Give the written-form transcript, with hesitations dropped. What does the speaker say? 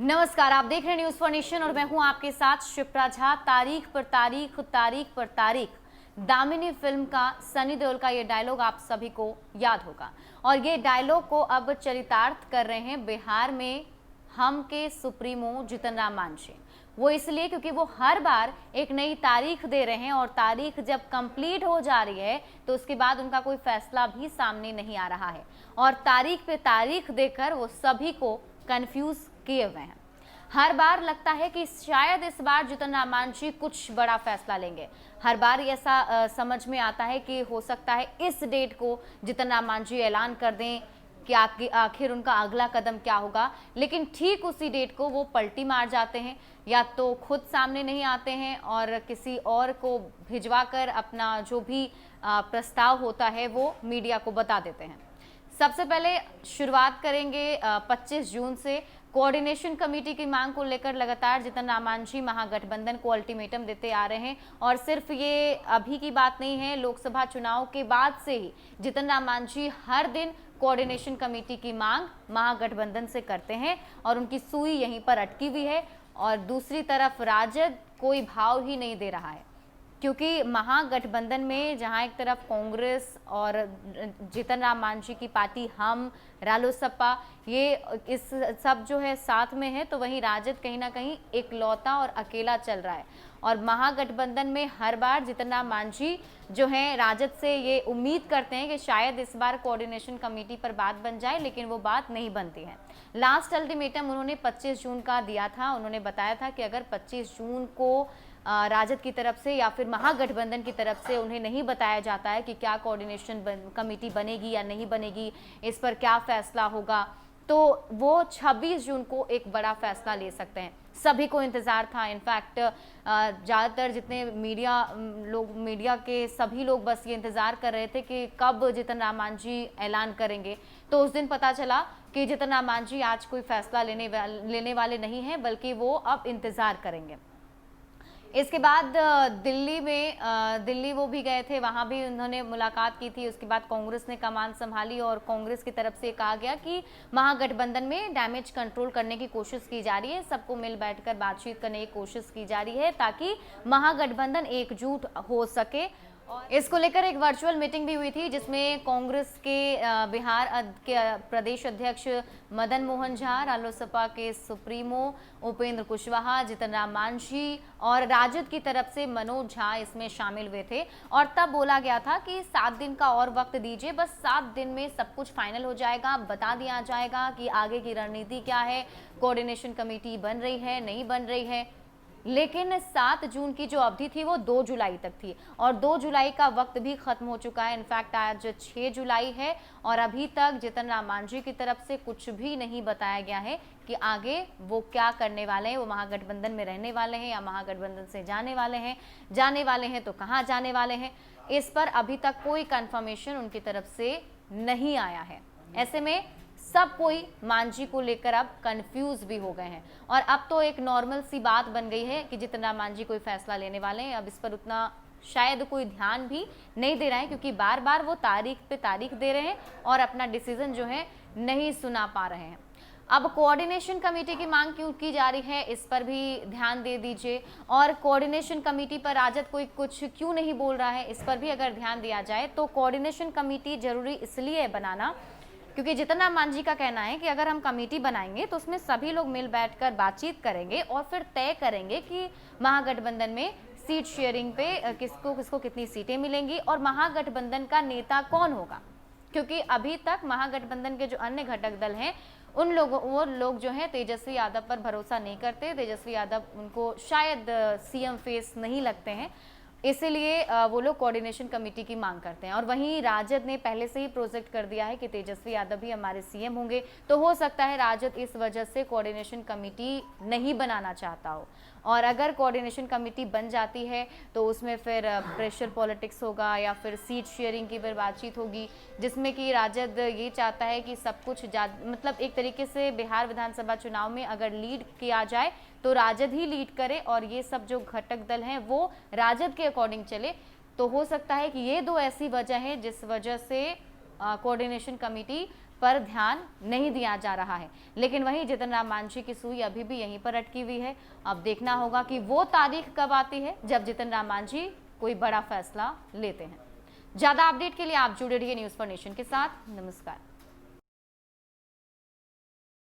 नमस्कार, आप देख रहे हैं न्यूज फॉर नेशन और मैं हूं आपके साथ शिप्रा झा। तारीख पर तारीख दामिनी फिल्म का सनी देओल का ये डायलॉग आप सभी को याद होगा और ये डायलॉग को अब चरितार्थ कर रहे हैं बिहार में हम के सुप्रीमो जीतन राम मांझी। वो इसलिए क्योंकि वो हर बार एक नई तारीख दे रहे हैं और तारीख जब कंप्लीट हो जा रही है तो उसके बाद उनका कोई फैसला भी सामने नहीं आ रहा है और तारीख पे तारीख देकर वो सभी को कंफ्यूज किए हुए हैं। हर बार लगता है कि शायद इस बार जीतन राम मांझी कुछ बड़ा फैसला लेंगे। हर बार ऐसा समझ में आता है कि हो सकता है इस डेट को जीतन राम मांझी ऐलान कर दें कि आखिर उनका अगला कदम क्या होगा, लेकिन ठीक उसी डेट को वो पलटी मार जाते हैं, या तो खुद सामने नहीं आते हैं और किसी और को भिजवा कर अपना जो भी प्रस्ताव होता है वो मीडिया को बता देते हैं। सबसे पहले शुरुआत करेंगे 25 जून से। कोऑर्डिनेशन कमेटी की मांग को लेकर लगातार जीतन राम मांझी महागठबंधन को अल्टीमेटम देते आ रहे हैं और सिर्फ ये अभी की बात नहीं है, लोकसभा चुनाव के बाद से ही जीतन राम मांझी हर दिन कोऑर्डिनेशन कमेटी की मांग महागठबंधन से करते हैं और उनकी सुई यहीं पर अटकी हुई है। और दूसरी तरफ राजद कोई भाव ही नहीं दे रहा है, क्योंकि महागठबंधन में जहां एक तरफ कांग्रेस और जीतन राम मांझी की पार्टी हम, रालोसपा, ये इस सब जो है साथ में है, तो वहीं राजद कहीं ना कहीं एकलौता और अकेला चल रहा है। और महागठबंधन में हर बार जीतन राम मांझी जो है राजद से ये उम्मीद करते हैं कि शायद इस बार कोऑर्डिनेशन कमेटी पर बात बन जाए, लेकिन वो बात नहीं बनती है। लास्ट अल्टीमेटम उन्होंने 25 जून का दिया था। उन्होंने बताया था कि अगर 25 जून को राजद की तरफ से या फिर महागठबंधन की तरफ से उन्हें नहीं बताया जाता है कि क्या कोऑर्डिनेशन कमेटी बनेगी या नहीं बनेगी, इस पर क्या फैसला होगा, तो वो 26 जून को एक बड़ा फैसला ले सकते हैं। सभी को इंतजार था। इनफैक्ट ज़्यादातर जितने मीडिया के सभी लोग बस ये इंतजार कर रहे थे कि कब जीतन राम मांझी ऐलान करेंगे। तो उस दिन पता चला कि जीतन राम मांझी आज कोई फैसला लेने वाले नहीं हैं, बल्कि वो अब इंतजार करेंगे। इसके बाद दिल्ली वो भी गए थे, वहां भी उन्होंने मुलाकात की थी। उसके बाद कांग्रेस ने कमान संभाली और कांग्रेस की तरफ से कहा गया कि महागठबंधन में डैमेज कंट्रोल करने की कोशिश की जा रही है, सबको मिल बैठकर बातचीत करने की कोशिश की जा रही है ताकि महागठबंधन एकजुट हो सके। इसको लेकर एक वर्चुअल मीटिंग भी हुई थी जिसमें कांग्रेस के बिहार के प्रदेश अध्यक्ष मदन मोहन झा, रालोसपा के सुप्रीमो उपेंद्र कुशवाहा, जीतन राम मांझी और राजद की तरफ से मनोज झा इसमें शामिल हुए थे। और तब बोला गया था कि 7 दिन का और वक्त दीजिए, बस 7 दिन में सब कुछ फाइनल हो जाएगा, बता दिया जाएगा कि आगे की रणनीति क्या है, कोऑर्डिनेशन कमेटी बन रही है नहीं बन रही है। लेकिन 7 जून की जो अवधि थी वो 2 जुलाई तक थी और 2 जुलाई का वक्त भी खत्म हो चुका है। इनफैक्ट आज 6 जुलाई है और अभी तक जीतन राम मांझी की तरफ से कुछ भी नहीं बताया गया है कि आगे वो क्या करने वाले हैं। वो महागठबंधन में रहने वाले हैं या महागठबंधन से जाने वाले हैं तो कहाँ जाने वाले हैं, इस पर अभी तक कोई कंफर्मेशन उनकी तरफ से नहीं आया है। ऐसे में सब कोई मांझी को लेकर अब कंफ्यूज भी हो गए हैं और अब तो एक नॉर्मल सी बात बन गई है कि जीतन राम मांझी कोई फैसला लेने वाले हैं। अब इस पर उतना शायद कोई ध्यान भी नहीं दे रहा है, क्योंकि बार बार वो तारीख पे तारीख दे रहे हैं और अपना डिसीजन जो है नहीं सुना पा रहे हैं। अब कोऑर्डिनेशन कमेटी की मांग क्यों की जा रही है, इस पर भी ध्यान दे दीजिए। और कोऑर्डिनेशन कमेटी पर राजद कोई कुछ क्यों नहीं बोल रहा है, इस पर भी अगर ध्यान दिया जाए तो कोऑर्डिनेशन कमेटी जरूरी इसलिए बनाना क्योंकि जीतन राम मांझी का कहना है कि अगर हम कमेटी बनाएंगे तो उसमें सभी लोग मिल बैठकर बातचीत करेंगे और फिर तय करेंगे कि महागठबंधन में सीट शेयरिंग पे किसको किसको कितनी सीटें मिलेंगी और महागठबंधन का नेता कौन होगा। क्योंकि अभी तक महागठबंधन के जो अन्य घटक दल हैं वो लोग जो हैं तेजस्वी यादव पर भरोसा नहीं करते। तेजस्वी यादव उनको शायद सीएम फेस नहीं लगते हैं, इसीलिए वो लोग कोऑर्डिनेशन कमेटी की मांग करते हैं। और वहीं राजद ने पहले से ही प्रोजेक्ट कर दिया है कि तेजस्वी यादव भी हमारे सीएम होंगे, तो हो सकता है राजद इस वजह से कोऑर्डिनेशन कमेटी नहीं बनाना चाहता हो। और अगर कोऑर्डिनेशन कमेटी बन जाती है तो उसमें फिर प्रेशर पॉलिटिक्स होगा या फिर सीट शेयरिंग की फिर बातचीत होगी, जिसमें कि राजद ये चाहता है कि सब कुछ मतलब एक तरीके से बिहार विधानसभा चुनाव में अगर लीड किया जाए तो राजद ही लीड करे और ये सब जो घटक दल हैं वो राजद के अकॉर्डिंग चले। तो हो सकता है कि ये दो ऐसी वजह है जिस वजह से कोऑर्डिनेशन कमेटी पर ध्यान नहीं दिया जा रहा है। लेकिन वहीं जितन राम मांझी की सुई अभी भी यहीं पर अटकी हुई है। अब देखना होगा कि वो तारीख कब आती है जब जितन राम मांझी कोई बड़ा फैसला लेते हैं। ज्यादा अपडेट के लिए आप जुड़े रहिए न्यूज़ फॉर नेशन के साथ। नमस्कार।